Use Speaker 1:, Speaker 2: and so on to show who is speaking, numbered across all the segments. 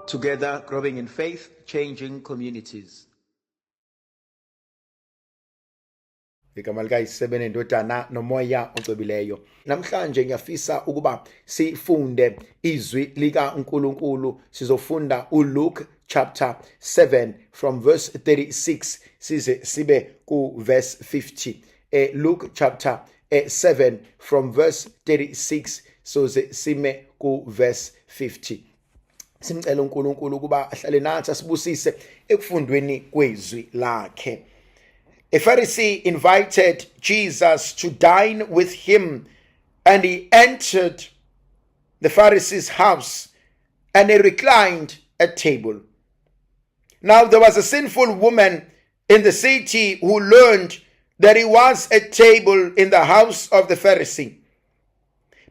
Speaker 1: Together, growing in faith, changing communities.
Speaker 2: Igama likaYisebe nendodana nomoya ocwebileyo. Namhlanje ngiyafisa ukuba sifunde izwi lika uNkulunkulu. Sizofunda uLuke chapter 7 from verse 36 sibe ku verse 50. Luke chapter 7 from verse 36 sime ku verse 50. Simcela uNkulunkulu ukuba ahlale nathi asibusise ekufundweni kwezwi lakhe. A Pharisee invited Jesus to dine with him, and he entered the Pharisee's house, and he reclined at table. Now there was a sinful woman in the city who learned that he was at table in the house of the Pharisee.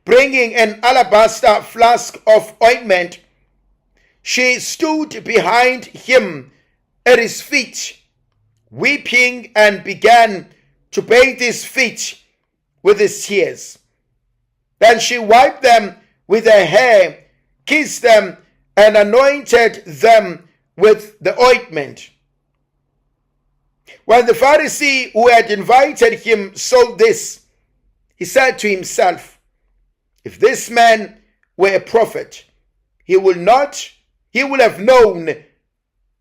Speaker 2: Bringing an alabaster flask of ointment, she stood behind him at his feet, weeping, and began to bathe his feet with his tears. Then she wiped them with her hair, kissed them, and anointed them with the ointment. When the Pharisee who had invited him saw this, he said to himself, "If this man were a prophet, he will have known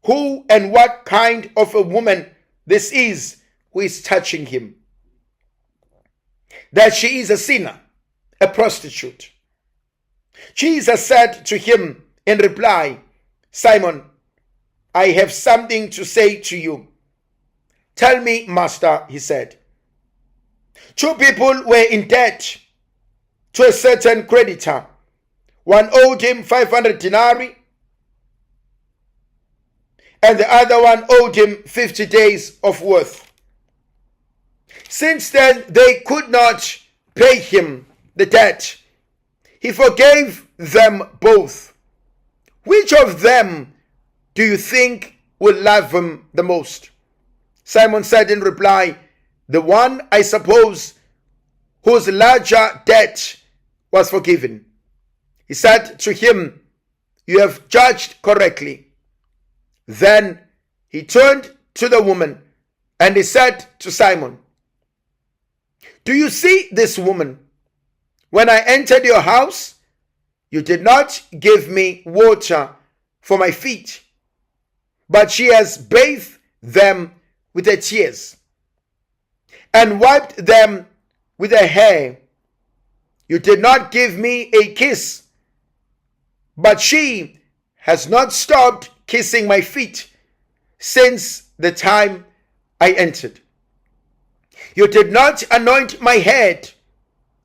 Speaker 2: who and what kind of a woman this is who is touching him, that she is a sinner, a prostitute." Jesus said to him in reply, "Simon, I have something to say to you." "Tell me, Master," he said. Two people were in debt to a certain creditor. One owed him 500 denarii, and the other one owed him 50 days of worth. Since then they could not pay him the debt, he forgave them both. Which of them do you think will love him the most?" Simon said in reply, "The one, I suppose, whose larger debt was forgiven." He said to him, "You have judged correctly." Then he turned to the woman and he said to Simon, "Do you see this woman? When I entered your house, you did not give me water for my feet, but she has bathed them with her tears and wiped them with her hair. You did not give me a kiss, but she has not stopped kissing my feet since the time I entered. You did not anoint my head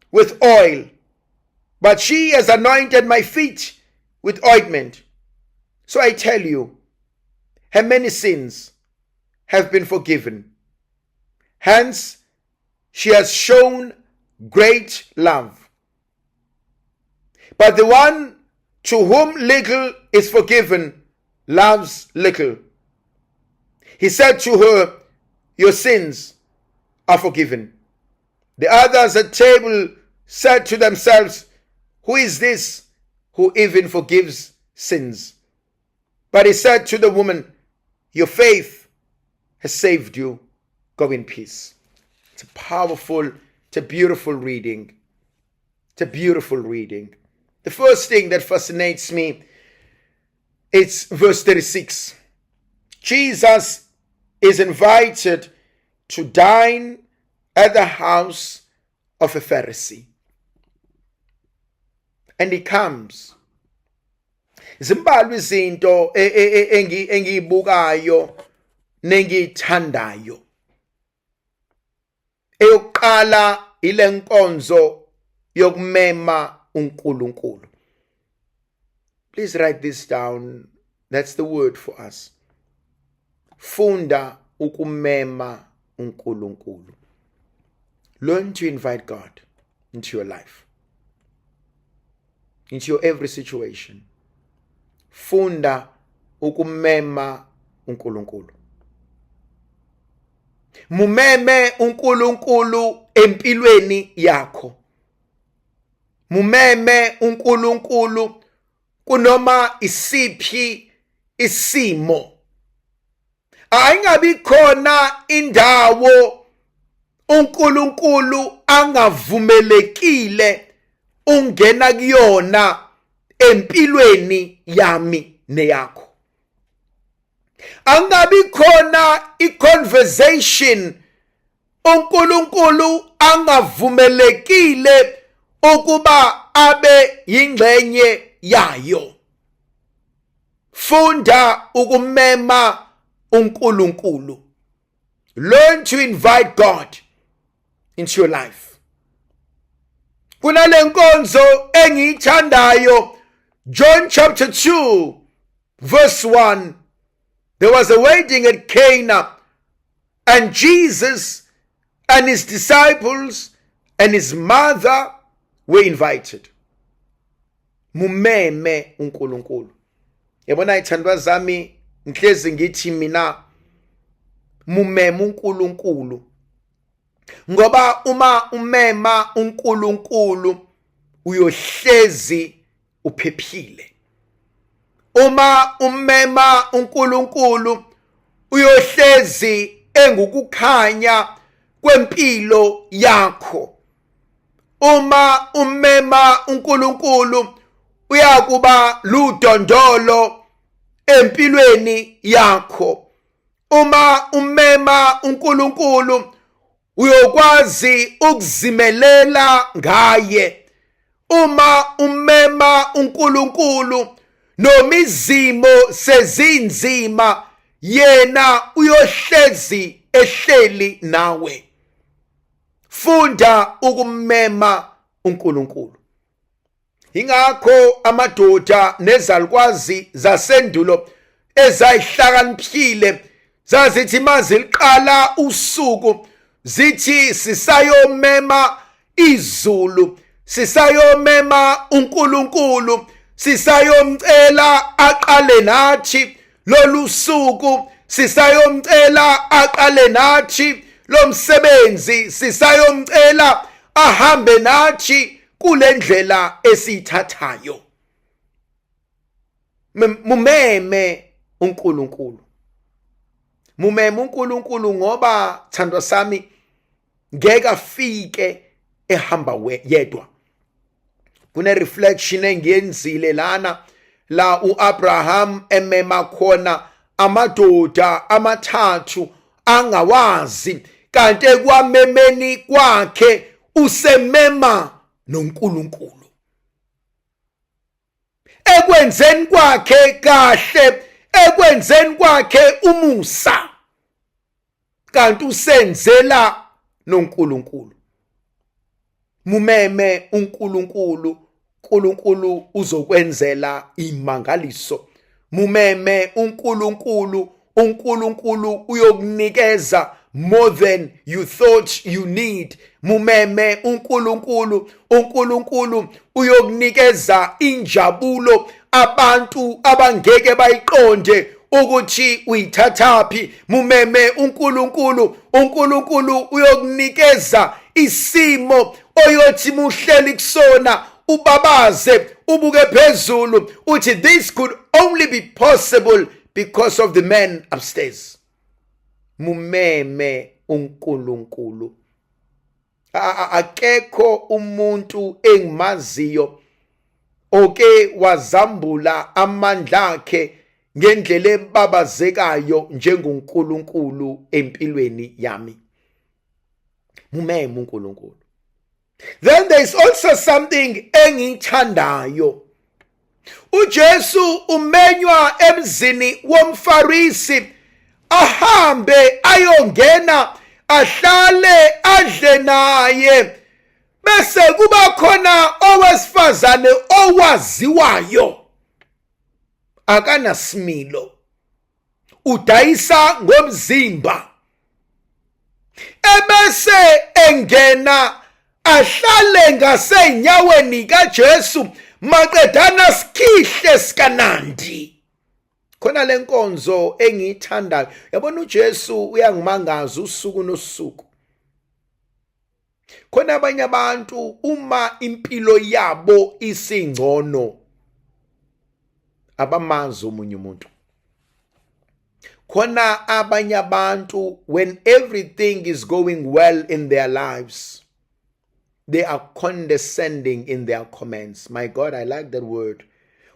Speaker 2: with oil, but she has anointed my feet with ointment. So I tell you, her many sins have been forgiven. Hence, she has shown great love. But the one to whom little is forgiven loves little." He said to her, "Your sins are forgiven." The others at table said to themselves, "Who is this who even forgives sins?" But he said to the woman, "Your faith has saved you. Go in peace." It's a powerful, it's a beautiful reading. It's a beautiful reading. The first thing that fascinates me, it's verse 36. Jesus is invited to dine at the house of a Pharisee. And he comes. Zimbalwa izinto engiyibukayo nengiyithandayo. Eyokuqala ile nkonzo yokumema uNkulunkulu. Please write this down. That's the word for us. Funda ukumema uNkulunkulu. Learn to invite God into your life, into your every situation. Funda ukumema uNkulunkulu. Mumeme uNkulunkulu empilweni yakho. Mumeme uNkulunkulu kunoma isiphi isimo. Ayingabi khona indawo uNkulunkulu angavumelekile ungena kuyona empilweni yami neyakho. Angabi khona i-conversation uNkulunkulu angavumelekile ukuba abe yingxenye yayo. Funda ukumema uNkulunkulu. Learn to invite God into your life. Kunale nkonzo engiyithandayo, John chapter 2 verse 1. There was a wedding at Cana, and Jesus and his disciples and his mother were invited. Mumeme uNkulunkulu. Yabona ithandwa zami, ngihlezi ngithi mina mumeme uNkulunkulu. Ngoba uma umema uNkulunkulu uyohlezi uphephile. Uma umema uNkulunkulu uyohlezi engukukhanya kwempilo yakho. Uma umema uNkulunkulu uyakuba ludondolo empilweni yakho. Uma umema uNkulunkulu uyokwazi ukuzimelela ngaye. Uma umema uNkulunkulu noma izimo sezinzima, yena uyohlezi ehleli nawe. Funda ukumema uNkulunkulu. Ingakho amadoda nezalukwazi zasendulo ezayihlakaniphile zazithi maziliqala usuku, zithi sisayomema izulu, sisayomema uNkulunkulu, sisayomcela aqale nathi lolu suku, sisayomcela aqale nathi lo msebenzi, sisayomcela ahambe nathi kule ndlela esithathayo. Mumeme uNkulunkulu. Mumeme uNkulunkulu ngoba thandwa sami ngeke afike ehamba yedwa. Kune reflection engiyenzile lana la uAbraham emema khona amadoda amathathu angawazi, kanti kwamemeni kwakhe usemema noNkulunkulu. Ekwenzeni kwakhe kahle, ekwenzeni kwakhe umusa, kanti usenzela noNkulunkulu. Mumeme uNkulunkulu, uNkulunkulu uzokwenzela imangaliso. Mumeme uNkulunkulu, uNkulunkulu uyokunikeza more than you thought you need. Mumeme uNkulunkulu, uNkulunkulu uyokunikeza injabulo abantu abangeke bayiqonde ukuthi uyithathaphi. Mumeme uNkulunkulu, uNkulunkulu uyokunikeza isimo oyothi muhleli kusona ubabaze, ubuke phezulu uthi this could only be possible because of the man upstairs. Mumeme uNkulunkulu. Akekho umuntu engimaziyo oke wazambula amandla akhe ngendlela ebabazekayo njengoNkulunkulu empilweni yami. Mumeme uNkulunkulu. Then there is also something engithandayo. uJesu umenywa emzini womfarisi ahambe ayongena ahlale adle naye, bese kuba khona owesifazane owaziwayo akanasimilo, udayisa ngomzimba, ebese engena ahlale ngasenyaweni kaJesu maqedana sikhihle sikanandi. Khona lenkonzo engiyithandayo. Yabona uJesu uyangimangaza usuku nosuku. Khona abanye abantu uma impilo yabo isingcono, abamazi omunye umuntu. Khona abanye abantu, when everything is going well in their lives, they are condescending in their comments. My God, I like that word.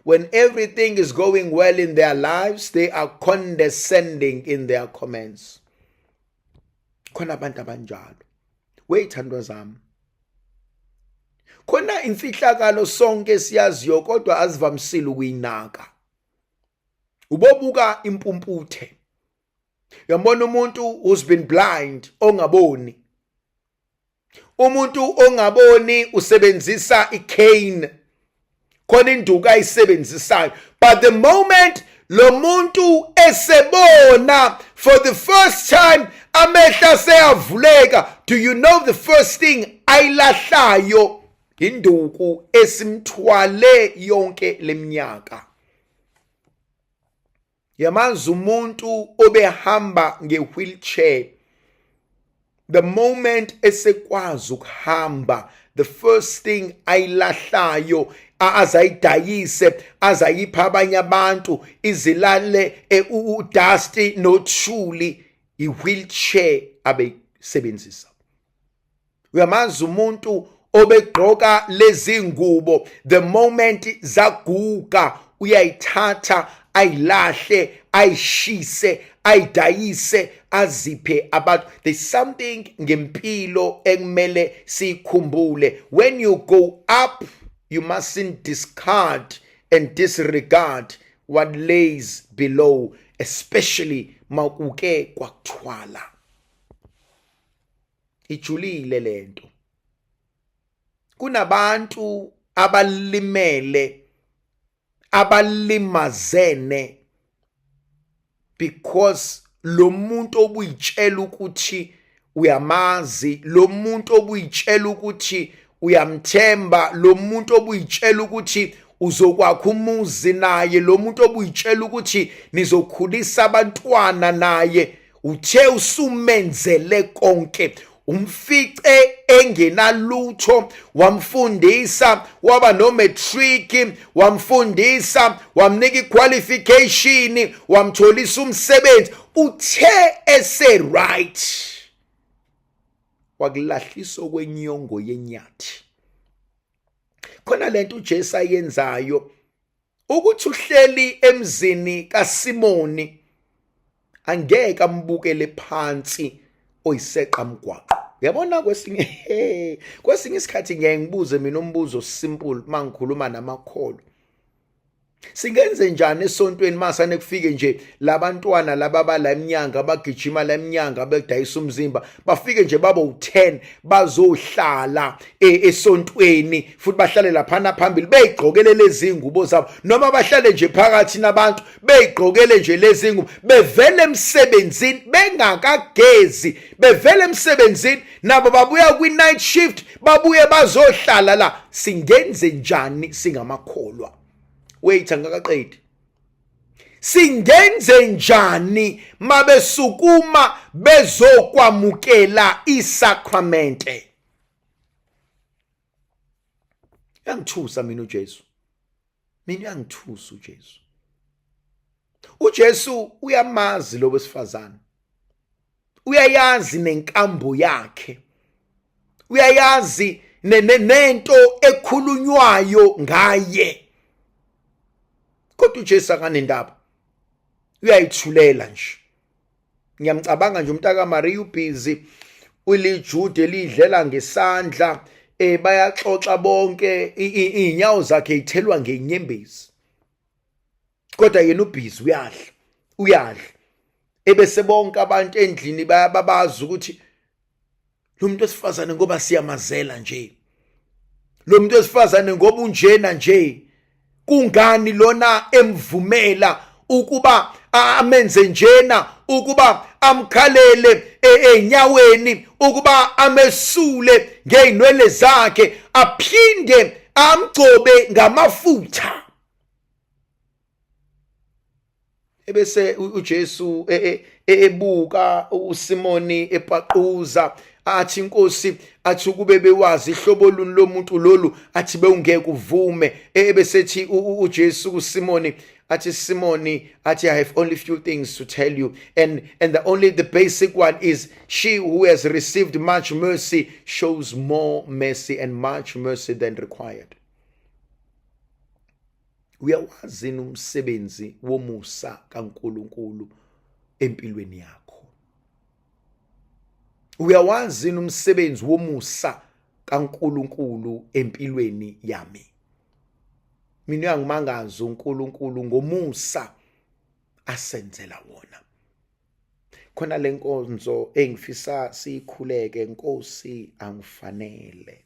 Speaker 2: When everything is going well in their lives, they are condescending in their comments. Khona abantu abanjalo. Weyithandwa zami. Khona imfihlakalo sonke siyaziyo kodwa azivamisile ukuyinaka. Ubobuka impumputhe. Yabona umuntu who's been blind, ongaboni. Umuntu ongaboni usebenzisa icane. Khona induku ayisebenzisayo. But the moment lo muntu esebona for the first time, amehla seyavuleka, do you know the first thing ayilahlayo? Induku esimthwale yonke leminyaka. Yamazi umuntu obehamba nge-wheelchair. The moment esekwazi ukuhamba, the first thing ayilahlayo, azayidayise, azayipha abanye abantu, izilale udusty nothuli, i-wheelchair abeyisebenzisa. Uyamazi umuntu obegqoka lezi ngubo, the moment zaguga uyayithatha, ayilahle, ayishise, ayidayise, aziphe abantu. There's something ngempilo ekumele sikhumbule. When you go up, you mustn't discard and disregard what lays below, especially makuke kwakuthwala. Ijulile lento. Kunabantu abalimele, abalimazene, because lo muntu obuyitshela ukuthi uyamazi, lo muntu obuyitshela ukuthi uyamthemba, lo muntu obuyitshela ukuthi uzokwakha umuzi naye, lo muntu obuyitshela ukuthi nizokhulisa abantwana naye, uthe usumenzele konke, umfice engenalutho, wamfundisa, waba no matric, wamfundisa, wamnika qualification, wamtholisa umsebenzi, uthe ese right, wakulahlisa kwenyongo yenyathi. Khona lento uJesu ayenzayo, ukuthi uhleli emzini kaSimoni, angeke ambukele phansi oyiseqa mgwaqo. Yabona kwesinye isikhathi ngiye ngibuze mina umbuzo simple mangikhuluma namakholo. Singenze njani esontweni masane kufike nje labantwana lababa la eminyanga abagijima la eminyanga abedayisa umzimba, bafike nje babo u10 bazohlala esontweni, futhi bahlale laphana phambili beyigqokele lezi ngubo zabo, noma bahlale nje phakathi nabantu beyigqokele nje lezi ngubo, bevele emsebenzini bengakagezi, bevele emsebenzini nabo babuya kwi-night shift, babuye bazohlala la. Singenze njani singamakholwa? Wait, angakaqedi. Singenze njani mabesukuma bezokwamukela isakramente? Yangithusa mina uJesu. Mina yangithusa uJesu. UJesu uyamazi lo wesifazane. Uyayazi nenkambo yakhe. Uyayazi nento ekhulunywayo ngaye. Kodwa uJesu akanendaba. Uyayithulela nje. Ngiyamcabanga nje umntaka Maria ubhizi, ulijude lidlela ngesandla, bayaxoxa bonke, inyawo zakhe ithelwa ngenyembezi. Kodwa yena ubhizi uyadla. Ebese bonke abantu endlini bayababaza ukuthi lo muntu wesifazane ngoba siyamazela nje. Lo muntu wesifazane ngoba unjena nje. Kungani lona emvumela ukuba amenze njena, ukuba amkhalele enyaweni, ukuba amesule ngeinwele zakhe, aphinde amgcobe ngamafutha? Ebese uJesu ebuka uSimoni epaquza, athi Nkosi, athi ukube bewazi ihlobo luni lomuntu lolu, athi bewungeke uvume. Ebesethi uJesu kuSimoni, athi Simoni, athi I have only few things to tell you, and the basic one is she who has received much mercy shows more mercy and much mercy than required. Uyawazi umsebenzi womusa kaNkulunkulu empilweni yakho. Uyawazi umsebenzi womusa kaNkulunkulu empilweni yami. Mina uyangimangaza uNkulunkulu ngomusa asenzela wona. Khona lenkonzo engifisa sikhuleke, Nkosi angifanele.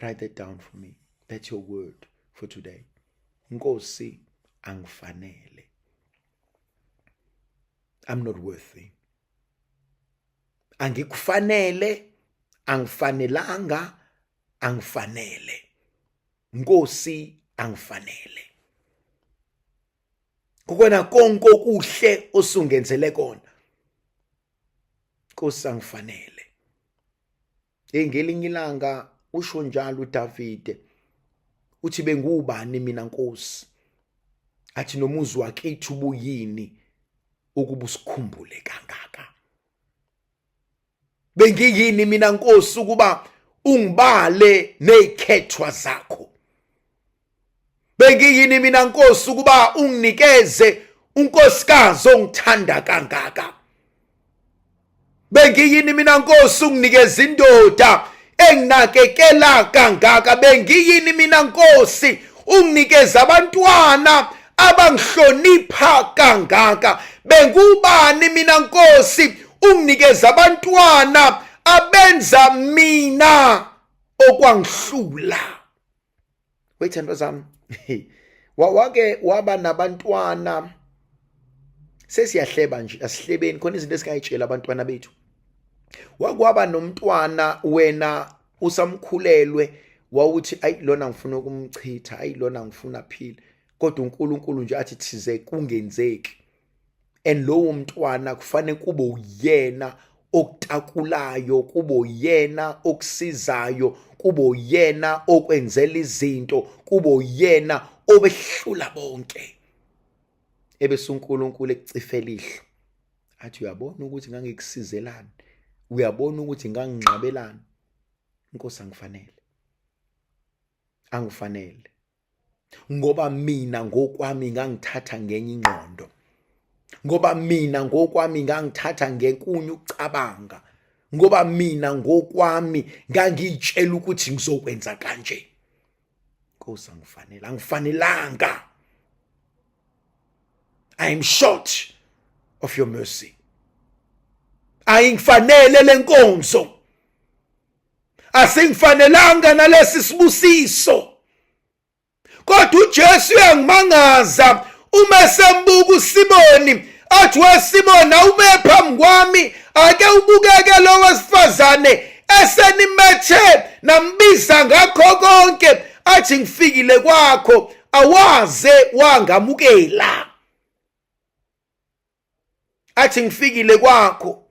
Speaker 2: Write that down for me. That's your word for today. Nkosi angifanele. I'm not worthy. Angikufanele, angifanelanga, angifanele. Nkosi angifanele. Kukona konke okuhle osungenzele kona. Nkosi angifanele. Ngelinye ilanga usho njalo uDavide. Uthi bengubani mina Nkosi? Athi nomuzi wakethu ubuyini ukuba usikhumbule kangaka. Bengiyini mina Nkosi ukuba ungibale nezikhethwa zakho. Bengiyini mina Nkosi ukuba unginikeze unkosikazi ongithanda kangaka. Bengiyini mina Nkosi unginikeze indoda enginakekela kangaka. Bengiyini mina Nkosi unginikeze abantwana abangihlonipha kangaka. Bengubani mina Nkosi unginikeze abantwana abenza mina okwangihlula. Wethandwa zami, wake waba nabantwana, sesiyahleba nje, asihlebeni khona izinto esikayitshela abantwana bethu. Wakwaba nomntwana wena usamkhulelwe, wawuthi ayi lona ngifuna ukumchitha, ayi lona ngifuna aphile, kodwa uNkulunkulu nje athi thize kungenzeki. And lowo mntwana kufanele kube uyena okutakulayo, kube uyena okusizayo, kube uyena okwenzela izinto, kube uyena obehlula bonke. Ebese uNkulunkulu ekucifela ihlo athi uyabona ukuthi ngangikusizelani, uyabona ukuthi ngangingcwabelani. Nkosi angifanele. Angifanele. Ngoba mina ngokwami ngangithatha ngenye ingqondo. Ngoba mina ngokwami ngangithatha ngenkunyu ukucabanga. Ngoba mina ngokwami ngangitshela ukuthi ngizokwenza kanje. Nkosi angifanele. Angifanelanga. I am short of your mercy. Ayingifanele lenkonzo. Asingifanelanga nalesi sibusiso. Kodwa uJesu uyangimangaza uma sembuka uSimoni, athi weSimoni awume phambi kwami, ake ubukeke lo wesifazane esenimethe nambiza ngakho konke, athi ngifikile kwakho awaze wangamukela. Athi ngifikile kwakho,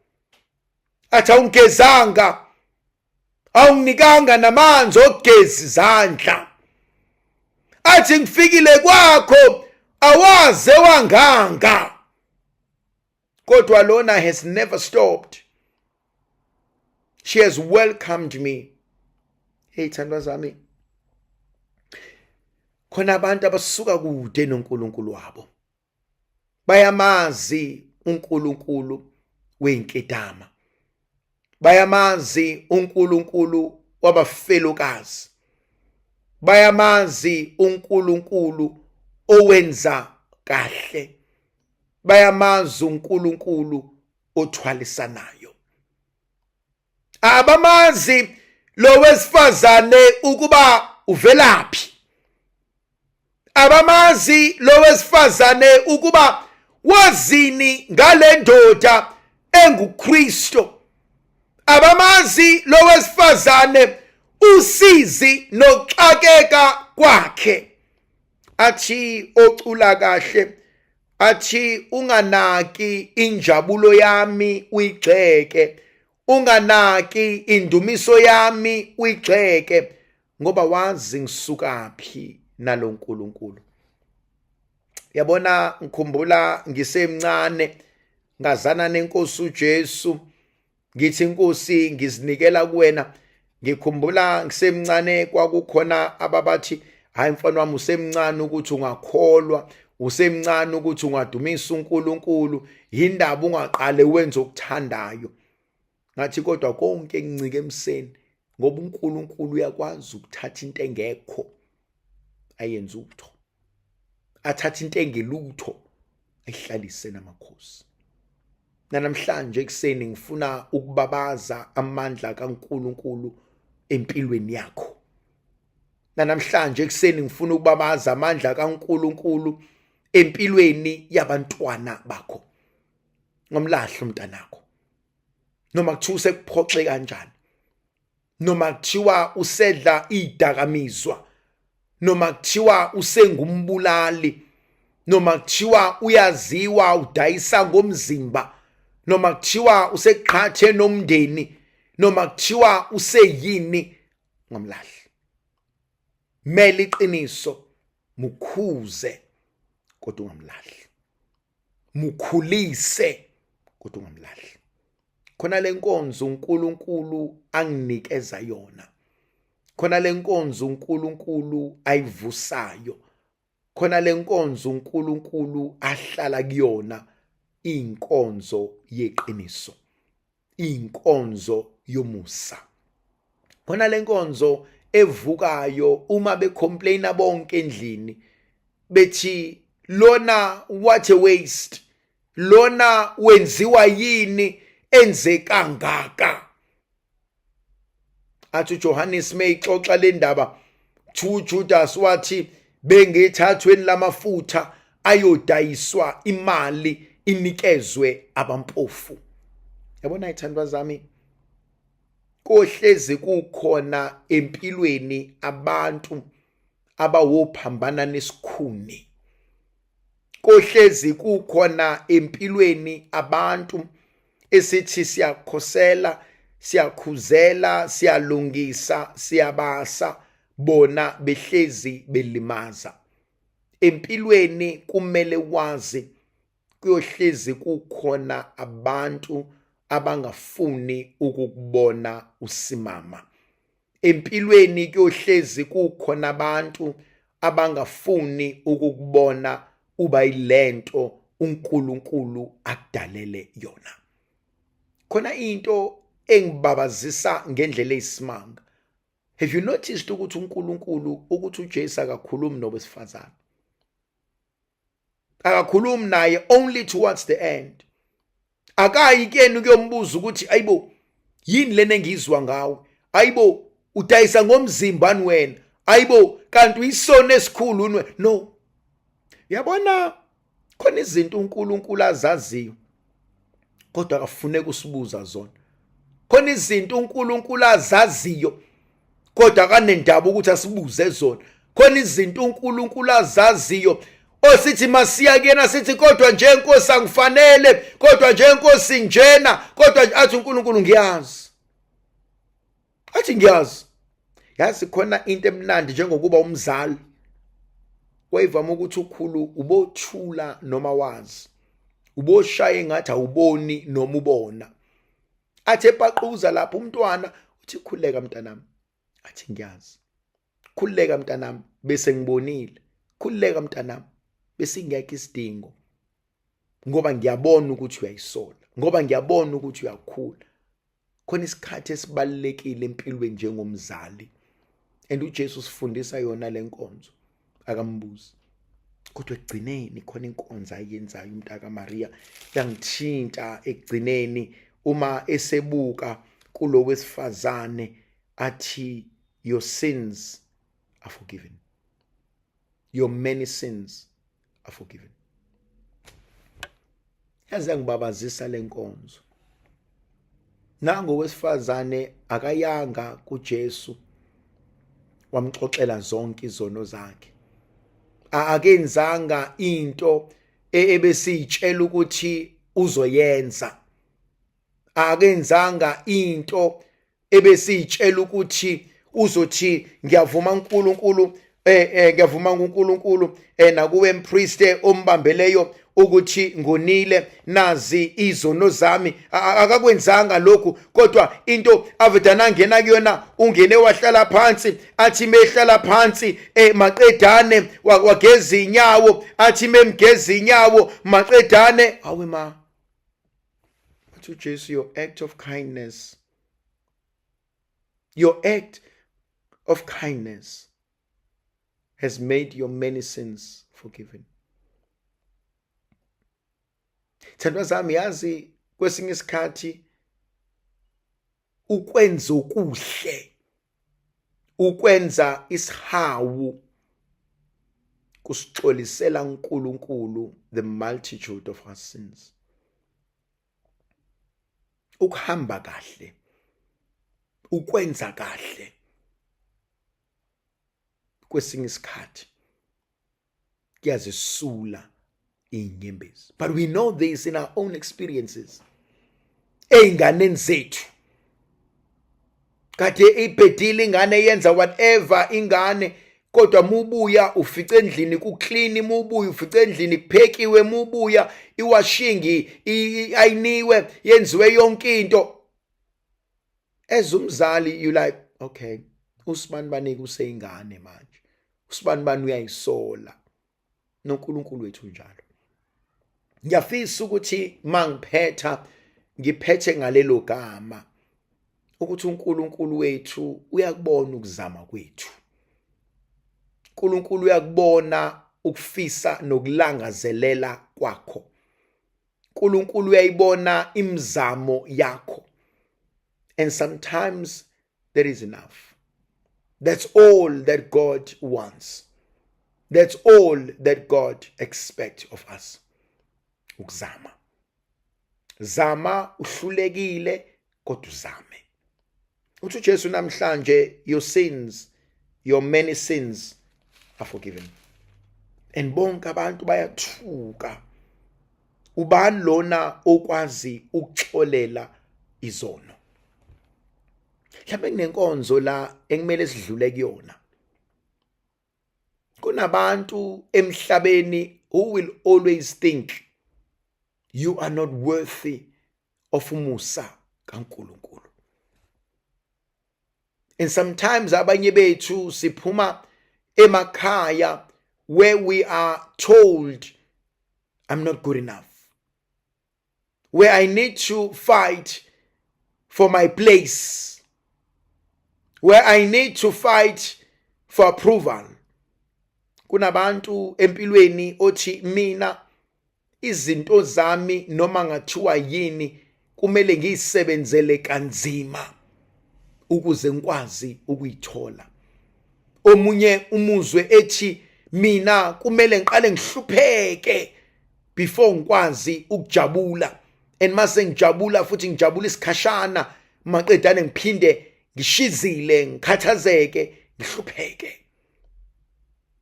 Speaker 2: athi awungezanga, awunginikanga namanzi okugeza izandla. Athi ngifikile kwakho awaze wanganga. Kodwa lona has never stopped. She has welcomed me. Hey thandwa zami, khona abantu abasuka kude noNkulunkulu wabo. Bayamazi uNkulunkulu weinkedama. Bayamazi uNkulunkulu wabafelokazi. Bayamazi uNkulunkulu owenza kahle. Bayamazi uNkulunkulu othwalisanayo. Abamazi lo wesifazane ukuba uvelaphi. Abamazi lo wesifazane ukuba wazini ngale ndoda enguKristo. Abamazi lo wesifazane usizi nokuxakeka kwakhe. Athi ocula kahle, athi unganaki injabulo yami uyigxeke, unganaki indumiso yami uyigxeke, ngoba wazi ngisukaphi nalo uNkulunkulu. Yabona ngikhumbula ngisemncane ngazana nenkosi uJesu, ngithi Nkosi ngizinikela kuwena. Ngikhumbula ngisemncane kwakukhona ababathi hayi mfana wami usemncane ukuthi ungakholwa, usemncane ukuthi ungadumisa uNkulunkulu, yindaba ungaqale wenze okuthandayo. Ngathi kodwa konke ngincike emseni ngoba uNkulunkulu uyakwazi ukuthatha into engekho ayenze utho, athatha into engelutho ayihlalise namakhosi. Namhlanje ekseni ngifuna ukubabaza amandla kaNkulunkulu empilweni yakho. Namhlanje ekseni ngifuna ukubabaza amandla kaNkulunkulu empilweni yabantwana bakho. Ngomlahlo umntanakho, noma kuthiwa usekuphoxe kanjani, noma kuthiwa usedla idakamizwa, noma kuthiwa usengumbulali, noma kuthiwa uyaziwa udayisa ngomzimba, noma kuthiwa useqhathe nomndeni, noma kuthiwa useyini, ngomlahla. Mele iqiniso, mukhuze kodwa ungamlahli, mukhulise kodwa ungamlahli. Khona le nkonzo uNkulunkulu anginikeza yona, khona le nkonzo uNkulunkulu ayivusayo, khona le nkonzo uNkulunkulu ahlala kuyona, inkonzo yeqiniso, inkonzo yomusa. Khona le nkonzo evukayo uma becomplaina bonke endlini bethi lona what a waste, lona wenziwa yini enze kangaka. Athi uJohannes meyixoxa le ndaba, uJudas wathi bengethathweni lamafutha ayodayiswa, imali inikezwe abampofu. Yabona ithandwa zami, kohlezi kukhona empilweni abantu abawophambana nesikhuni. Kohlezi kukhona empilweni abantu esithi siyakhosela, siyakhuzela, siyalungisa, siyabasa, bona behlezi belimaza. Empilweni kumele wazi kuyohlezi kukhona abantu abangafuni ukukubona usimama. Empilweni kuyohlezi kukhona abantu abangafuni ukukubona uba yilento uNkulunkulu akudalele yona. Khona into engibabazisa ngendlela eyisimanga. Have you noticed ukuthi uNkulunkulu, ukuthi uJesu akakhulumi nowesifazane? Akakhulumi naye only towards the end. Akayi kuyena ukuyombuza ukuthi ayibo yini lena engizwa ngawe, ayibo udayisa ngomzimbani wena, ayibo kanti uyisona esikhulu. No. Uyabona khona izinto uNkulunkulu azaziyo kodwa akafuneka usibuza zona. Khona izinto uNkulunkulu azaziyo kodwa akanendaba ukuthi asibuze zona. Khona izinto uNkulunkulu azaziyo osithi masiya kuyena sithi kodwa nje inkosi angifanele, kodwa nje inkosi njena, kodwa athi uNkulunkulu ngiyazi. Athi ngiyazi. Yazi khona into emnandi njengokuba umzali. Wayivama ukuthi ukhulu ubothula noma wazi, uboshaya engathi awuboni noma ubona. Athi epaquza lapho umntwana uthi khuleka mntanami, athi ngiyazi. Khuleka mntanami bese ngibonile, khuleka mntanami bese ngiyakho isidingo, ngoba ngiyabona ukuthi uyayisola, ngoba ngiyabona ukuthi uyakhula. Khona isikhathi esibalekile empilweni njengomzali, and uJesu sifundisa yona lenkonzo. Akambuzi kodwa ekugcineni khona inkonzo ayenzayo umntaka Maria yangithinta ekugcineni uma esebuka kulo wesifazane athi your sins are forgiven, your many sins are forgiven. Yaze ngibabazisa lenkonzo. Nango wesifazane akayanga kuJesu wamxoxela zonke izono zakhe. Akenzanga into ebesitshela ukuthi uzoyenza. Akenzanga into ebesitshela ukuthi uzothi ngiyavuma uNkulunkulu ngiyavuma kuNkulunkulu nakuwe mpriste ombambeleyo ukuthi ngonile nazi izono zami. Akakwenzanga lokhu, kodwa into avedana angena kuyona, ungene wahlala phansi, athi mehlala phansi maqedane wageza inyawo, athi memgeza inyawo maqedane. Awe ma to Jesus, your act of kindness, your act of kindness has made your many sins forgiven. Thandwa zami, yazi kwesinye isikhathi ukwenza okuhle, ukwenza isihawu kusixolisela uNkulunkulu the multitude of our sins. Ukuhamba kahle, ukwenza kahle kwesinye isikhathi kuyazisula inyembezi. But we know this in our own experiences. Ey'nganeni zethu kade ibhedile ingane yenza whatever ingane, kodwa mubuya ufice endlini kuclean, mubuya ufice endlini kuphekiwe, mubuya iwashingi ayiniwe, yenziwe yonke into. As umzali you like, okay, usibani banike useyingane manje, usibani bani uyayisola. NoNkulunkulu wethu njalo. Ngiyafisa ukuthi mangiphetha ngiphethe ngalelo gama ukuthi uNkulunkulu wethu uyakubona ukuzama kwethu. uNkulunkulu uyakubona ukufisa nokulangazelela kwakho. uNkulunkulu uyayibona imizamo yakho. And sometimes there is enough. That's all that God wants. That's all that God expects of us. Ukuzama. Zama uhlulekile kodwa uzame. Uthi uJesu namhlanje, your sins, your many sins are forgiven. And bonke abantu bayathuka. Ubani lona okwazi ukuxolela izono? Mhlawumbe kunenkonzo la ekumele sidlule kuyona. Kunabantu emhlabeni who will always think you are not worthy of umusa kaNkulunkulu. And sometimes abanye bethu siphuma emakhaya where we are told I'm not good enough, where I need to fight for my place, where I need to fight for approval. Kunabantu empilweni othi mina izinto zami noma ngathiwa yini kumele ngiyisebenzele kanzima ukuze ngikwazi ukuyithola. Omunye umuzwe ethi mina kumele ngiqale ngihlupheke before ngikwazi ukujabula, and mase ngijabula futhi ngijabula isikhashana, maqedane ngiphinde ngishizile, ngikhathazeke, ngihlupheke.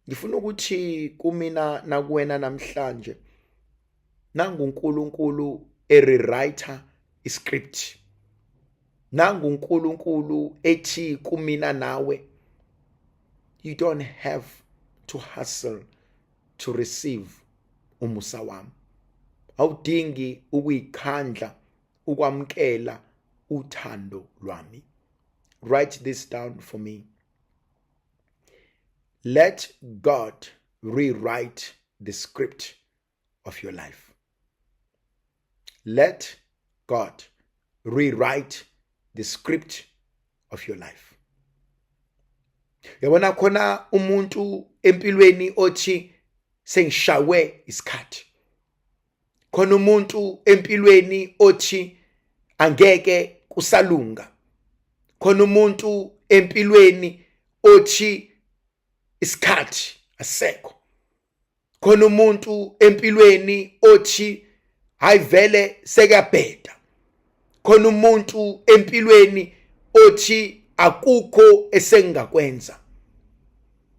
Speaker 2: Ngifuna ukuthi kumina nakuwena namhlanje, nangu uNkulunkulu rewriter iscript. Nangu uNkulunkulu ethi kumina nawe, you don't have to hustle to receive umusa wami. Awudingi ukuyikhandla ukwamkela uthando lwami. Write this down for me. Let God rewrite the script of your life. Let God rewrite the script of your life. Yabona khona umuntu empilweni othi sengishawe isikhathi. Khona umuntu empilweni othi angeke kusalunga. Khona umuntu empilweni othi isikhathi asekho. Khona umuntu empilweni othi hayi vele sekuyabheda. Khona umuntu empilweni othi akukho esengakwenza.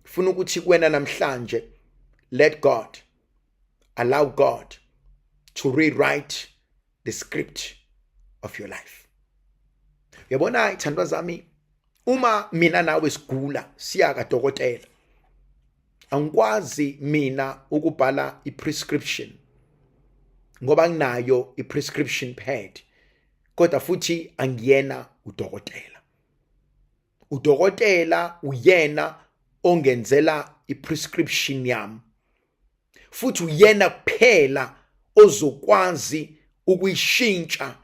Speaker 2: Funa ukuthi kuwena namhlanje, let God, allow God to rewrite the script of your life. Yabona ithandwa zami, uma mina nawe sigula siya kadokotela, angikwazi mina ukubhala i-prescription ngoba nginayo i-prescription pad, kodwa futhi angiyena udokotela. Udokotela uyena ongenzela i-prescription yami, futhi uyena kuphela ozokwazi ukuyishintsha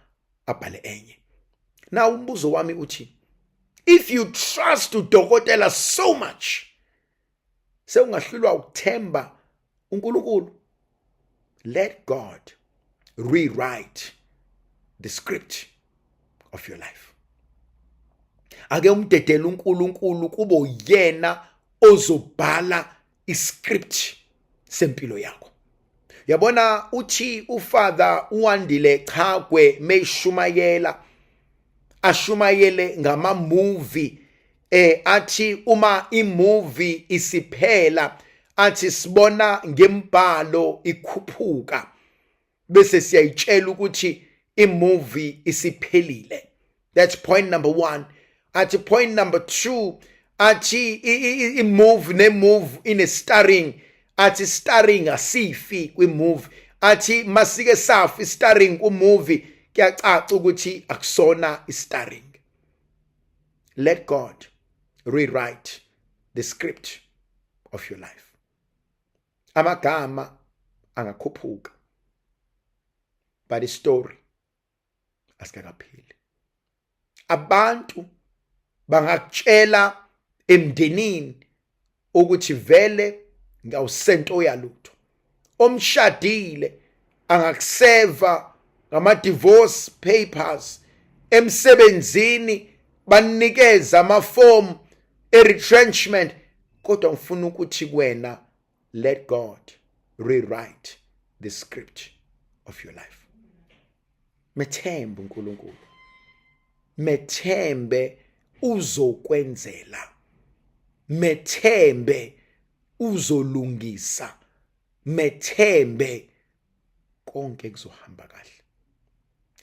Speaker 2: abhale enye. Na umbuzo wami uthi, if you trust udokotela so much, sewungahlulwa ukuthemba uNkulunkulu, let God rewrite the script of your life. Ake umdedele uNkulunkulu kube uyena ozobhala iscript sempilo yakho. Yabona uthi uFather uWandile Chagwe meshumayela ashumayele ngama movie athi uma imovie isiphela athi sibona ngembhalo ikhuphuka bese siyayitshela ukuthi imovie isiphelile. That's point number 1. Athi point number 2 athi imove nemove ine starring, athi starring asifi kwimovie, athi masike safi starring kumovie kuyacaca ukuthi akusona starring. Let God rewrite the script of your life. Amagama angakhuphuka, but the story asikakapheli. Abantu bangakutshela emndenini ukuthi vele ngawusento yalutho. Omshadile angakuseva ngama divorce papers, emsebenzini banikeza ama form retrenchment, kodwa ngifuna ukuthi kuwena, let God rewrite the script of your life. Methembe uNkulunkulu, methembe uzokwenzela, methembe uzolungisa, methembe konke kuzohamba kahle.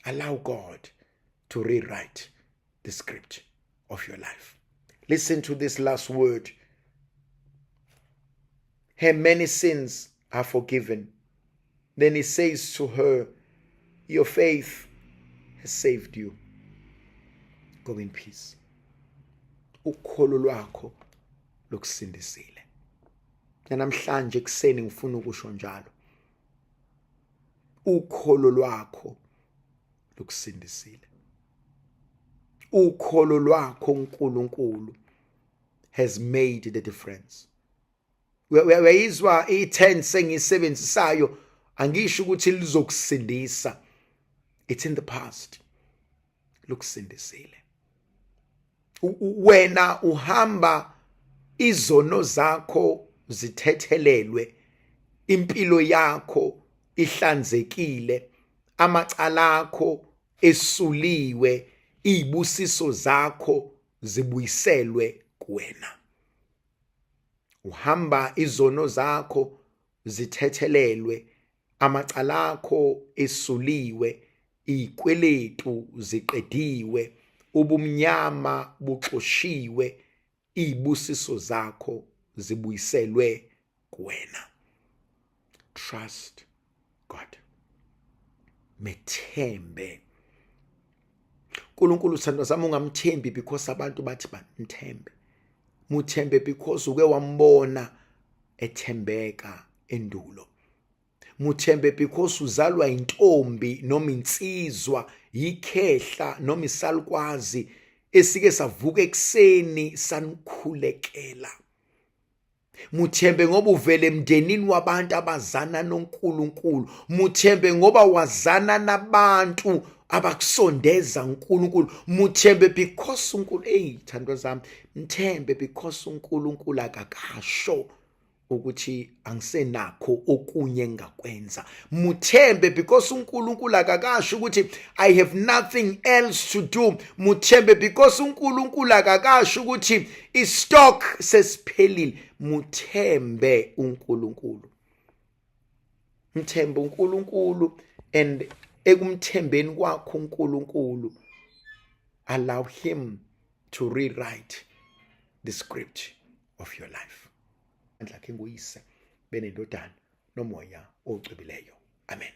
Speaker 2: Allow God to rewrite the script of your life. Listen to this last word. Her many sins are forgiven. Then he says to her, your faith has saved you. Go in peace. Ukholo lwakho lukusindisile. Namhlanje ekseni ngifuna ukusho njalo. Ukholo lwakho lukusindisile. Ukholo lwakho uNkulunkulu has made the difference. Weyizwa i-tense engisebenzisayo angisho ukuthi lizokusindisa. It's in the past. Lukusindisile. Wena uhamba izono zakho zithethelelwe, impilo yakho ihlanzekile, amacala akho esuliwe, izibusiso zakho zibuyiselwe kuwena. Uhamba izono zakho zithethelelwe, amacala akho esuliwe, izikweletu ziqediwe, ubumnyama buxoshiwe, izibusiso zakho zibuyiselwe kuwena. Trust God. Methembe. uNkulunkulu sithandwa sami, ungamthembi because abantu bathi banithembe. Muthembe because uke wambona ethembeka endulo. Muthembe because uzalwa intombi noma insizwa, yikhehla noma isalukwazi esike savuka ekseni sanikhulekela. Muthembe ngoba uvele emndenini wabantu abazana noNkulunkulu. Muthembe ngoba wazana nabantu abakusondeza uNkulunkulu. Muthembe because uNkulunkulu, thandwa zami, mthembe because uNkulunkulu akakasho ukuthi angisenakho okunye ngakwenza. Muthembe because uNkulunkulu akakasho ukuthi I have nothing else to do. Muthembe because uNkulunkulu akakasho ukuthi istock sesiphelile. Muthembe uNkulunkulu. Mthembe uNkulunkulu, and ekumthembeni kwakho uNkulunkulu, allow him to rewrite the script of your life. amandla akhe nguyise benendodana nomoya ocwebileyo. Amen.